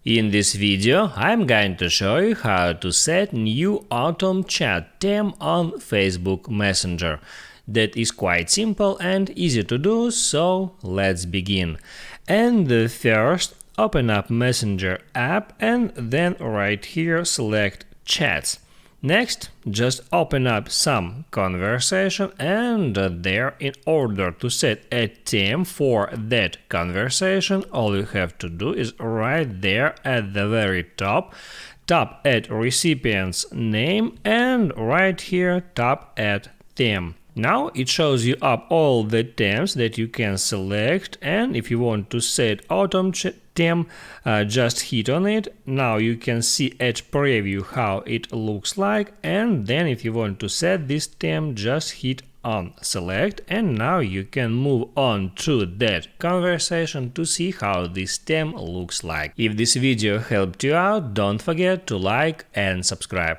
In this video, I'm going to show you how to set new autumn chat theme on Facebook Messenger. That is quite simple and easy to do, so let's begin. And first, open up Messenger app and then right here select Chats. Next, just open up some conversation and there, in order to set a theme for that conversation, all you have to do is right there at the very top, tap at recipient's name and right here tap at theme. Now it shows you up all the themes that you can select, and if you want to set autumn theme, just hit on it. Now you can see at preview how it looks like, and then if you want to set this theme, just hit on select, and now you can move on to that conversation to see how this theme looks like. If this video helped you out, don't forget to like and subscribe.